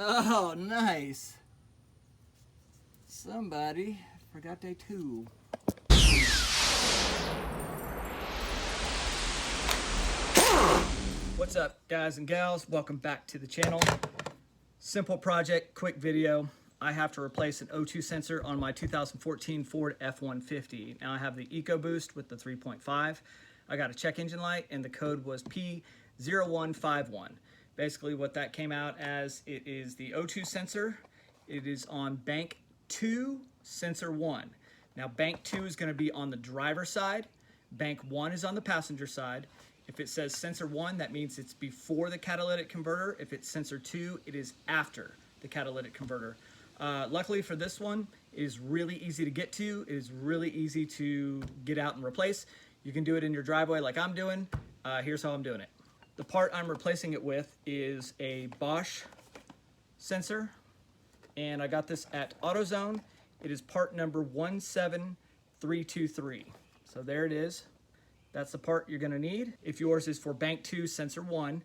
Oh, nice. Somebody forgot their tool. What's up, guys and gals? Welcome back to the channel. Simple project, quick video. I have to replace an O2 sensor on my 2014 Ford F150. Now I have the Ecoboost with the 3.5. I got a check engine light and the code was P0151. Basically what that came out as, it is the O2 sensor. It is on bank 2, sensor 1. Now bank 2 is going to be on the driver's side. Bank 1 is on the passenger side. If it says sensor 1, that means it's before the catalytic converter. If it's sensor 2, it is after the catalytic converter. Luckily for this one, it is really easy to get to. It is really easy to get out and replace. You can do it in your driveway like I'm doing. Here's how I'm doing it. The part I'm replacing it with is a Bosch sensor, and I got this at AutoZone. It is part number 17323. So there it is. That's the part you're gonna need. If yours is for bank 2, sensor 1,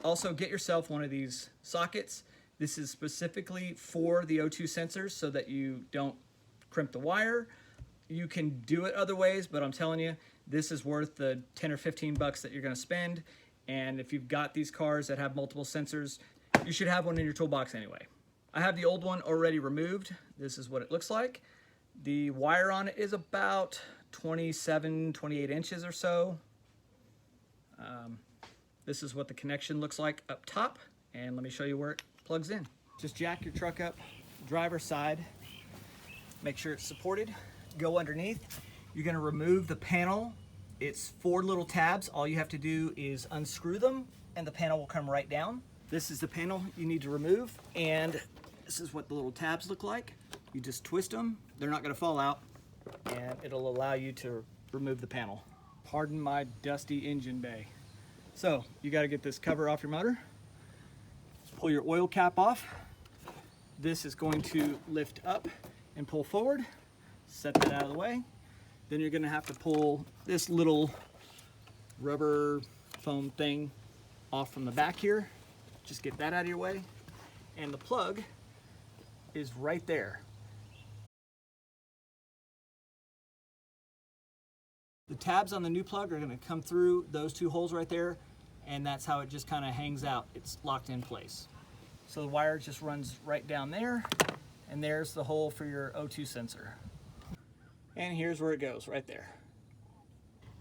also get yourself one of these sockets. This is specifically for the O2 sensors so that you don't crimp the wire. You can do it other ways, but I'm telling you, this is worth the 10 or 15 bucks that you're gonna spend. And if you've got these cars that have multiple sensors, you should have one in your toolbox anyway. I have the old one already removed. This is what it looks like. The wire on it is about 27, 28 inches or so. This is what the connection looks like up top. And let me show you where it plugs in. Just jack your truck up, driver's side, make sure it's supported, go underneath. You're gonna remove the panel. It's 4 little tabs. All you have to do is unscrew them and the panel will come right down. This is the panel you need to remove, and this is what the little tabs look like. You just twist them, they're not gonna fall out, and it'll allow you to remove the panel. Pardon my dusty engine bay. So you gotta get this cover off your motor. Pull your oil cap off. This is going to lift up and pull forward. Set that out of the way. Then you're gonna have to pull this little rubber foam thing off from the back here. Just get that out of your way. And the plug is right there. The tabs on the new plug are gonna come through those 2 holes right there, and that's how it just kind of hangs out. It's locked in place. So the wire just runs right down there, and there's the hole for your O2 sensor. And here's where it goes, right there.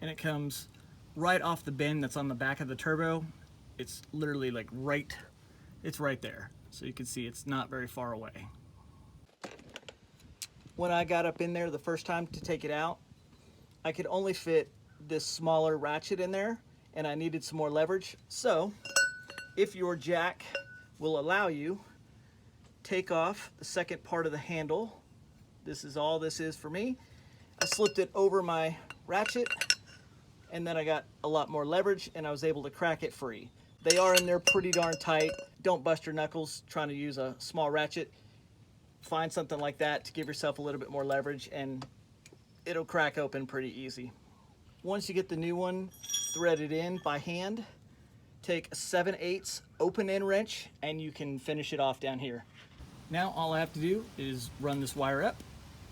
And it comes right off the bin that's on the back of the turbo. It's literally like it's right there. So you can see it's not very far away. When I got up in there the first time to take it out, I could only fit this smaller ratchet in there, and I needed some more leverage. So if your jack will allow you, take off the second part of the handle. This is all this is for me. I slipped it over my ratchet, and then I got a lot more leverage, and I was able to crack it free. They are in there pretty darn tight. Don't bust your knuckles trying to use a small ratchet. Find something like that to give yourself a little bit more leverage, and it'll crack open pretty easy. Once you get the new one threaded in by hand, take a 7/8 open end wrench and you can finish it off down here. Now all I have to do is run this wire up,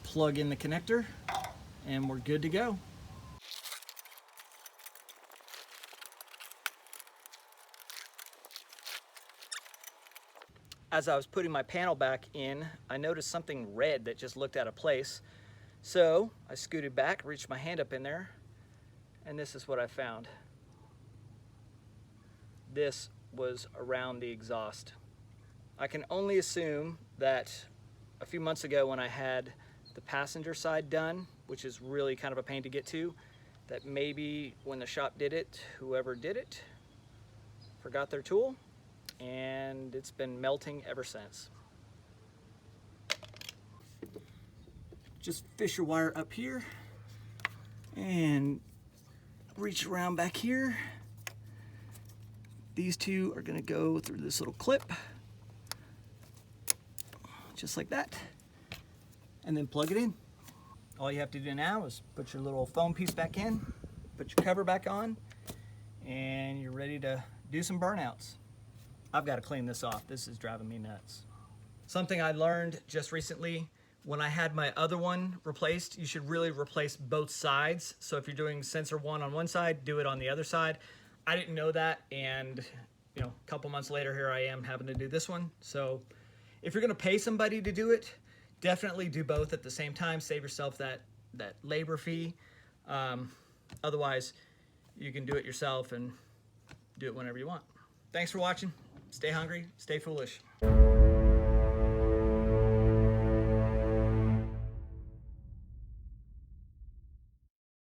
plug in the connector, and we're good to go. As I was putting my panel back in, I noticed something red that just looked out of place. So I scooted back, reached my hand up in there, and this is what I found. This was around the exhaust. I can only assume that a few months ago when I had the passenger side done, which is really kind of a pain to get to, that maybe when the shop did it, whoever did it forgot their tool, and it's been melting ever since. Just fish your wire up here and reach around back here. These 2 are gonna go through this little clip, just like that, and then plug it in. All you have to do now is put your little foam piece back in, put your cover back on, and you're ready to do some burnouts. I've got to clean this off. This is driving me nuts. Something I learned just recently, when I had my other one replaced, you should really replace both sides. So if you're doing sensor 1 on one side, do it on the other side. I didn't know that, and you know, a couple months later, here I am having to do this one. So if you're gonna pay somebody to do it, definitely do both at the same time. Save yourself that labor fee. Otherwise, you can do it yourself and do it whenever you want. Thanks for watching. Stay hungry, stay foolish.